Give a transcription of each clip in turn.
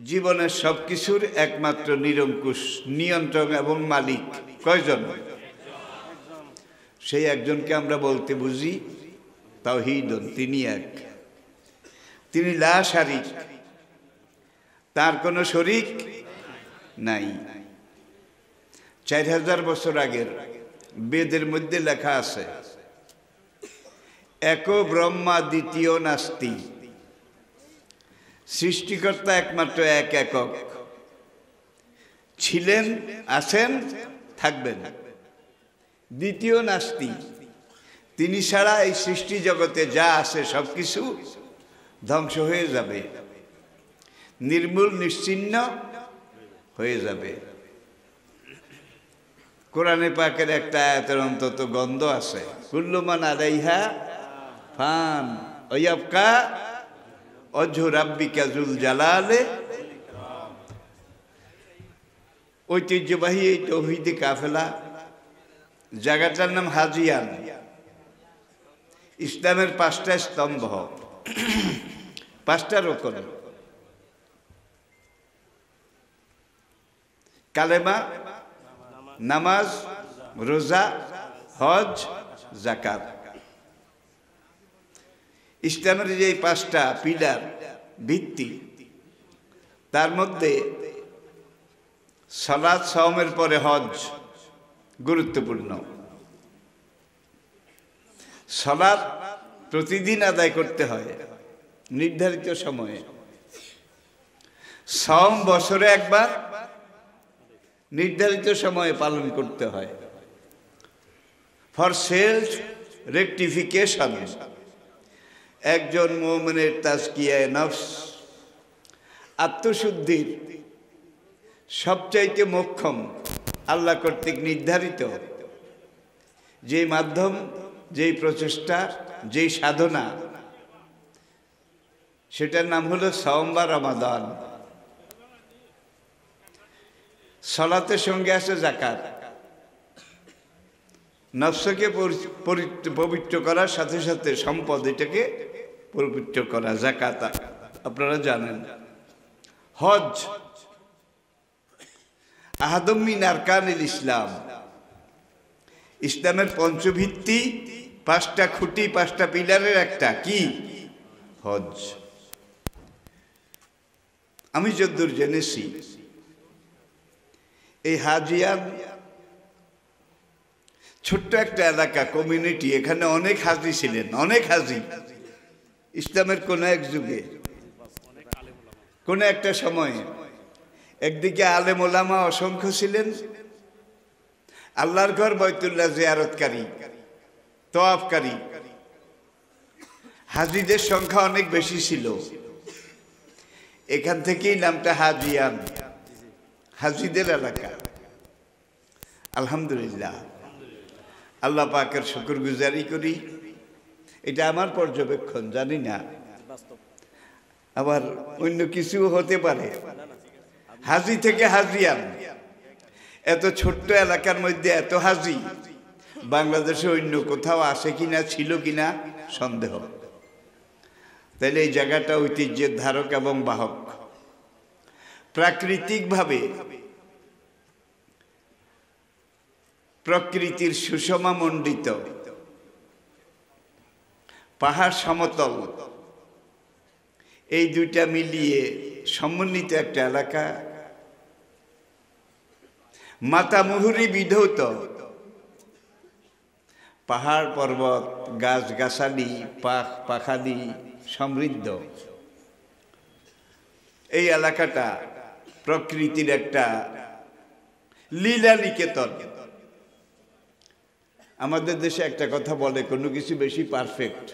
জীবনের সবকিছুর একমাত্র নিরঙ্কুশ নিয়ন্ত্রণ এবং মালিক কয়জন? সেই একজনকে আমরা বলতে বুঝি তাওহীদ। তিনি এক, তিনি লা শারীক, তার কোনো শরীক নাই। 4000 বছর আগের বেদের মধ্যে লেখা আছে, এক ব্রহ্মা দ্বিতীয় নাস্তি। সৃষ্টিকর্তা একমাত্র এক, একক, ছিলেন, আছেন, থাকবেন। দ্বিতীয় নাস্তি, তিনি ছাড়া এই সৃষ্টি জগতে যা আছে সবকিছু ধ্বংস হয়ে যাবে, নির্মূল নিশ্চিহ্ন হয়ে যাবে। কোরআনে পাকের একটা আয়াতের অন্তত গন্ধ আছে, কুল্লু মান আলাইহা ফান ওয়া ইয়াবকা ওয়াজহু রাব্বিকা যুল জালালে। ঐতিহ্যবাহী এই তাওহীদি কাফেলা, জায়গাটার নাম হাজিয়ান। ইসলামের 5টা স্তম্ভ, 5টা রকম: কালেমা, নামাজ, রোজা, হজ, যাকাত। ইসলামের যে 5টা পিলার, ভিত্তি, তার মধ্যে সালাত সাওমের পরে হজ গুরুত্বপূর্ণ। সালাত প্রতিদিন আদায় করতে হয় নির্ধারিত সময়ে। সাওম বছরে একবার নির্ধারিত সময়ে পালন করতে হয়, ফর সেলফ রেকটিফিকেশন। একজন মুমিনের তাজকিয়ায়ে নফস, আত্মশুদ্ধির সবচাইতে মোক্ষম আল্লাহ কর্তৃক নির্ধারিত যেই মাধ্যম, যেই প্রচেষ্টা, যেই সাধনা, সেটার নাম হলো সাওম বা রমাদান। সালাতের সঙ্গে আছে যাকাত। নফসকে পবিত্র করার সাথে সাথে সম্পদ, এটাকে পবিত্র করা, যাকাত আপনারা জানেন। হজ আহাদুম মিন আরকানিল ইসলাম, ইসলামের পঞ্চভিত্তি, 5টা খুঁটি, 5টা পিলারের একটা, কি? হজ। আমি যতদূর জেনেছি এই হাজিয়ান ছোট্ট একটা এলাকা, কমিউনিটি, এখানে অনেক হাজি ছিলেন, অনেক হাজি। ইসলামের কোন এক যুগে, কোন একটা সময়ে একদিকে আলেম ওলামা অসংখ্য ছিলেন, আল্লাহর ঘর বাইতুল্লাহ জিয়ারতকারী, তওয়াফকারী হাজিদের সংখ্যা অনেক বেশি ছিল। এখান থেকেই নামটা হাজিয়ান, হাজিদের এলাকা। আলহামদুলিল্লাহ, আল্লাহ পাকের শুকরগুজারি করি। এটা আমার পর্যবেক্ষণ, জানি না, আবার অন্য কিছু হতে পারে। হাজি থেকে হাজিয়ান, এত ছোট্ট এলাকার মধ্যে এত হাজি, বাংলাদেশে অন্য কোথাও আসে কিনা, ছিল কিনা সন্দেহ। তাইলে এই জায়গাটা ঐতিহ্যের ধারক এবং বাহক। প্রাকৃতিকভাবে প্রকৃতির সুষমা মণ্ডিত, পাহাড় সমতল, এই দুইটা মিলিয়ে সমন্বিত একটা এলাকা। মাতামুহুরি বিধৌত, পাহাড় পর্বত, গাছ গাছালি, পাখালি সমৃদ্ধ। এই এলাকাটা প্রকৃতির একটা লীলা নিকেতন। আমাদের দেশে একটা কথা বলে, কোনো কিছু বেশি পারফেক্ট,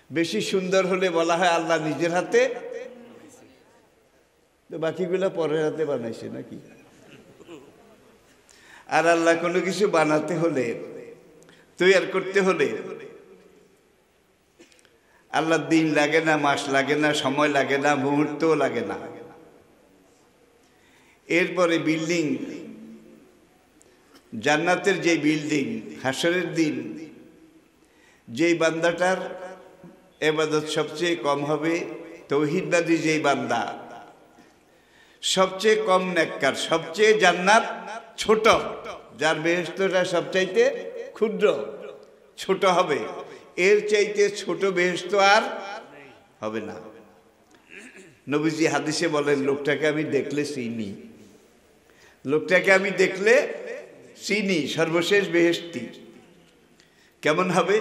বেশি সুন্দর হলে বলা হয় আল্লাহ নিজের হাতে, তো বাকিগুলো পরের হাতে বানাইছে নাকি। আর আল্লাহ কোনো কিছু বানাতে হলে, তৈরি করতে হলে আল্লাহ দিন লাগে না, মাস লাগে না, সময় লাগে না, মুহূর্তও লাগে না। এরপরে বিল্ডিং, জান্নাতের যে বিল্ডিং, হাসরের দিন যেই বান্দাটার ইবাদত সবচেয়ে কম হবে, তৌহিদবাদী যেই বান্দা, সবচেয়ে কম নেককার, সবচেয়ে জান্নাত ছোট, যার বেহেশতটা সবচাইতে ক্ষুদ্র ছোট হবে, এর চাইতে ছোট বেহেশত আর হবে না। নবীজি হাদিসে বলেন, লোকটাকে আমি দেখলে চিনি, লোকটাকে আমি দেখলে চিনি, সর্বশেষ বেহেশতি। কেমন হবে?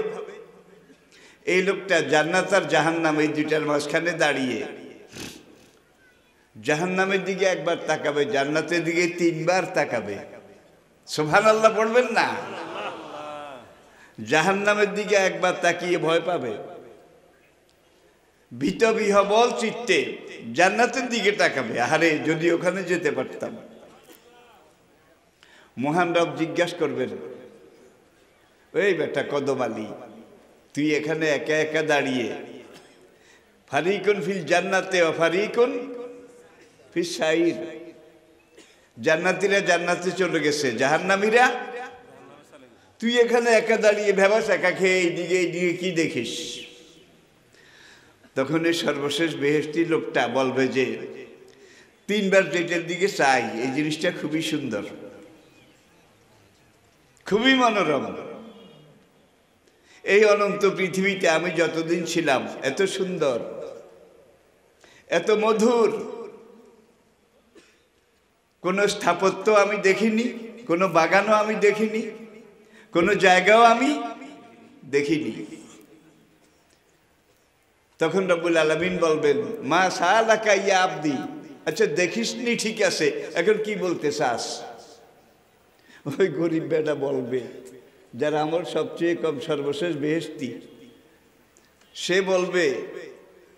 এই লোকটা জান্নাত আর জাহান্নাম এই দুইটার মাঝখানে দাঁড়িয়ে জাহান্নামের দিকে একবার তাকাবে, জান্নাতের দিকে 3 বার তাকাবে। সুবহানাল্লাহ পড়বেন না? জাহান্নামের দিকে একবার তাকিয়ে ভয় পাবে, ভীত বিহবল চিত্তে জান্নাতের দিকে তাকাবে, আরে যদি ওখানে যেতে পারতাম। মহান রব জিজ্ঞাসা করবেন, ওই বেটা কদম আলী, তুই এখানে একা একা দাঁড়িয়ে, ফারিকুন ফিল জান্নাতে ওয়া ফারিকুন ফিস সাইর, জান্নাতীরা জান্নাতে চলে গেছে, জাহান্নামীরা তুই এখানে একা দাঁড়িয়ে ভেবাস একা খেয়ে এইদিকে এইদিকে কি দেখিস? তখন এই সর্বশেষ বেহেশতি লোকটা বলবে যে 3 বার যেটার দিকে চাই, এই জিনিসটা খুবই সুন্দর, খুবই মনোরম। এই অনন্ত পৃথিবীতে আমি যতদিন ছিলাম এত সুন্দর, এত মধুর কোনো স্থাপত্য আমি দেখিনি, কোনো বাগানও আমি দেখিনি, কোনো জায়গাও আমি দেখিনি। তখন রব্বুল আলামিন বলবেন, মা সালাকা ইয়া আবদি, আচ্ছা দেখিসনি ঠিক আছে, এখন কি বলতে চাস? ওই গরিব বেটা বলবে, যারা আমার সবচেয়ে কম সর্বশেষ বেহেশতি, সে বলবে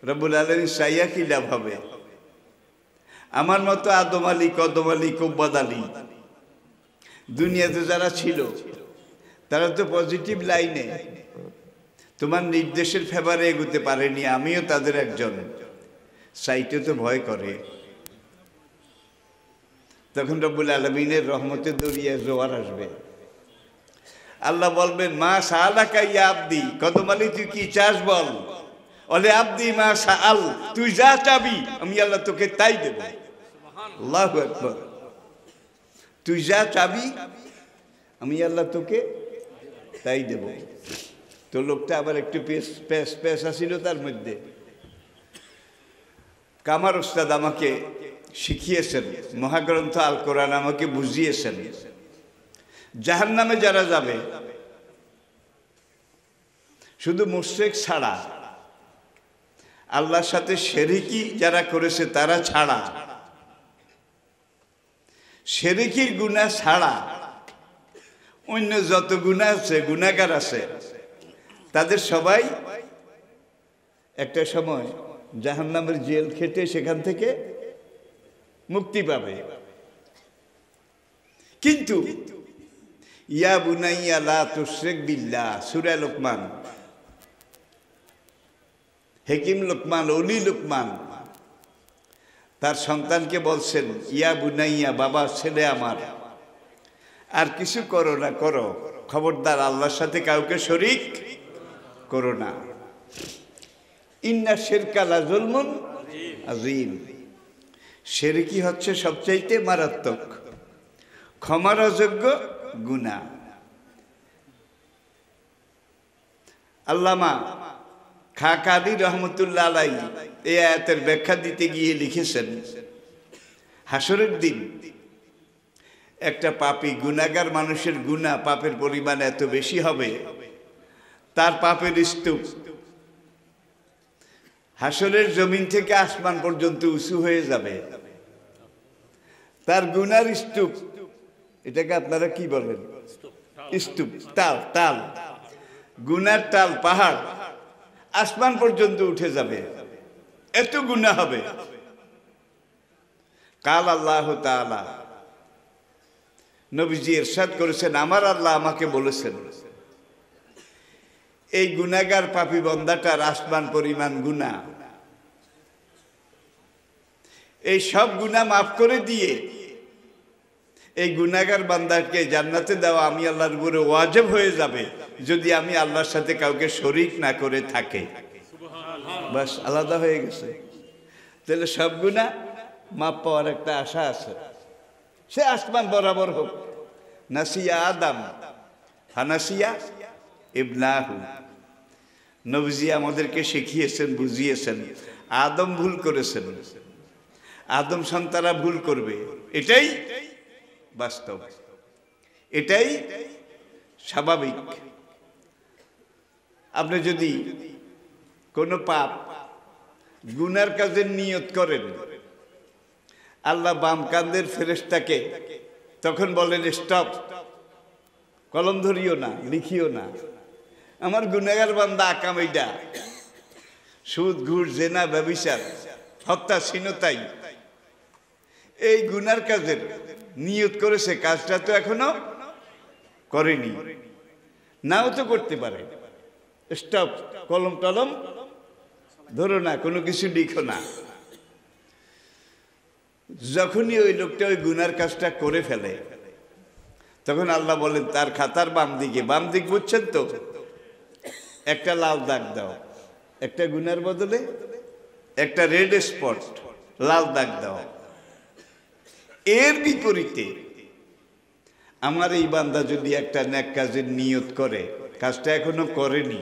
রব্বুল আলামিন চাইয়া কি লাভ হবে? আমার মতো আদম আলী, কদম আলী, কুব্বাদ আলী দুনিয়াতে যারা ছিল তারা তো পজিটিভ লাইনে তোমার নির্দেশের ফেভারে এগোতে পারেনি, আমিও তাদের একজন, চাইতে তো ভয় করে। তখন রব্বুল আলামিনের রহমতের দরিয়া জোয়ার আসবে, আল্লাহ বলবেন, মা সালাকা ইয়া আবদি, কদম আলী তুই কি চাস বল? ওলে আবদি মা সাআল, তুই যা চাবি আমি আল্লাহ তোকে তাই দেব। আল্লাহু আকবার, তুই যা চাবি আমি আল্লাহ তোকে তাই দেব। তো লোকটা আবার একটু পেশা ছিল তার মধ্যে। কামার ওস্তাদ আমাকে শিখিয়েছেন, মহাগ্রন্থ আল কোরআন আমাকে বুঝিয়েছেন, জাহান্নামে যারা যাবে শুধু মুশরিক ছাড়া, আল্লাহর সাথে শিরকি যারা করেছে তারা ছাড়া, শিরকির গুনাহ ছাড়া অন্য যত গুনাহ আছে, গুনাহগার আছে, তাদের সবাই একটা সময় জাহান্নামের জেল খেটে সেখান থেকে মুক্তি পাবে। কিন্তু ইয়া বুনাইয়া লা তুশরিক বিল্লাহ, সূরা লোকমান, হাকিম লোকমান, ওলি লোকমান তার সন্তানকে বলছেন, ইয়া বুনাইয়া, বাবা ছেলে আমার, আর কিছু করো না, করো খবরদার আল্লাহর সাথে কাউকে শরীক করো না। ইন্না শিরকা লা যুলমুন আযীম, শিরকি হচ্ছে সবচাইতে মারাত্মক, ক্ষমার অযোগ্য গুনাহ। আল্লামা খাকানি রহমতুল্লাহ আলাইহি এই আয়াতের ব্যাখ্যা দিতে গিয়ে লিখেছেন, হাসরের দিন একটা পাপী গুনাহগার মানুষের গুনাহ পাপের পরিমাণ এত বেশি হবে, তার পাপের স্তূপ হাসরের জমিন থেকে আসমান পর্যন্ত উঁচু হয়ে যাবে। তার গুনার স্তূপ, এটাকে আপনারা কি বলেন? স্তূপ, তাল, তাল, গুনার তাল, পাহাড় আসমান পর্যন্ত উঠে যাবে, এত গুনাহ হবে। কাল আল্লাহ তাআলা, নবীজি ইরশাদ করেছেন, আমার আল্লাহ আমাকে বলেছেন, এই গুনাহগার পাপী বান্দাটার আসমান পরিমাণ গুনাহ, এই সব গুনাহ মাফ করে দিয়ে এই গুনাহগার বান্দাকে জান্নাতে দেওয়া আমি আল্লাহর উপরে ওয়াজিব হয়ে যাবে, যদি আমি আল্লাহর সাথে কাউকে শরীক না করে থাকে। বাস আলাদা হয়ে গেছে। তাহলে সব গুনাহ মাপ পাওয়ার একটা আশা আছে, সে আসমান বরাবর হোক। নাসিয়া আদম ফানাসিয়া ইবনাহু। নবীজি আমাদেরকে শিখিয়েছেন, বুঝিয়েছেন, আদম ভুল করেছেন, আদম সন্তানরা ভুল করবে, এটাই বাস্তব, এটাই স্বাভাবিক। আপনি যদি কোনো পাপ গুনার কাজের নিয়ত করেন, আল্লাহ বাম কান্দের ফেরেশতাকে তখন বলেন স্টপ, কলম ধরিও না, লিখিও না, আমার গুনাহগার বান্দা আকাম এইটা, সুদ ঘুষ জেনা ব্যভিচার হত্যা ছিনতাই এই গুনার কাজের নিয়ত করেছে, কাজটা তো এখনো করেনি, নাও তো করতে পারে, স্টপ, কলম টলম ধরো না, কোনো কিছু লিখো না। যখনই ওই লোকটা ওই গুনার কাজটা করে ফেলে, তখন আল্লাহ বলেন তার খাতার বাম দিকে, বাম দিক বুঝছেন তো, একটা লাল দাগ দাও, একটা গুনার বদলে একটা রেড স্পট, লাল দাগ দাও। এর বিপরীতে আমার এই বান্দা যদি একটা নেক কাজের নিয়ত করে, কাজটা এখনো করেনি,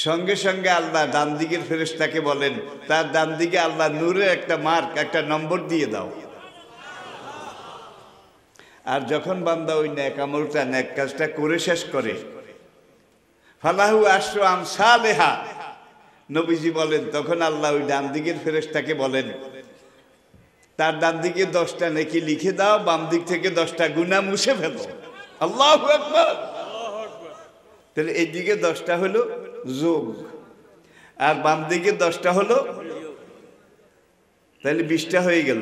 সঙ্গে সঙ্গে আল্লাহ ডান দিকের ফেরেশতাকে বলেন তার ডান দিকে আল্লাহ নূরের একটা মার্ক, একটা নম্বর দিয়ে দাও। আর যখন বান্দা ওই নেক আমলটা, নেক কাজটা করে শেষ করে, ফালাহু আশরু আমসালিহা, নবীজি বলেন তখন আল্লাহ ওই ডান দিকের ফেরেশতাকে বলেন তার ডান দিকে 10টা নেকি লিখে দাও, বাম দিক থেকে 10টা গুনাহ মুছে ফেলো। আল্লাহু আকবার। তাহলে এই দিকে 10টা হলো যোগ, আর বাম দিকে 10টা হলো, তাহলে 20টা হয়ে গেল।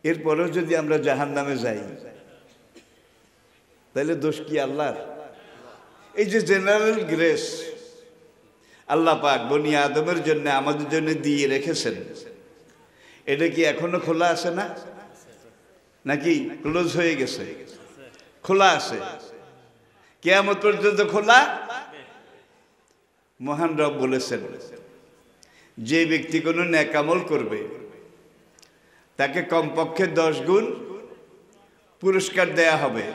এরপরেও যদি আমরা জাহান্নামে যাই, তাহলে দোষ কি আল্লাহর? এই যে জেনারেল গ্রেস আল্লাহ পাক বনি আদমের জন্য, আমাদের জন্য দিয়ে রেখেছেন, এটা কি এখনো খোলা আছে না, নাকি ক্লোজ হয়ে গেছে? খোলা আছে, কিয়ামত পর্যন্ত খোলা। মহান রব বলেছেন যে ব্যক্তি কোনো নেক আমল করবে তাকে কমপক্ষে 10 গুণ পুরস্কার দেয়া হবে,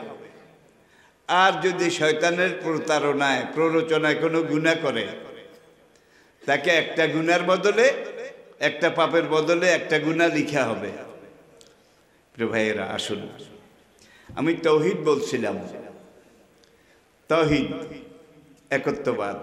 আর যদি শয়তানের প্রতারণায় প্ররোচনায় কোনো গুনাহ করে, তাকে একটা গুনার বদলে, একটা পাপের বদলে একটা গুনাহ লিখা হবে। প্রিয় ভাইয়েরা, আসুন, আমি তাওহীদ বলছিলাম, তাওহীদ একত্ববাদ।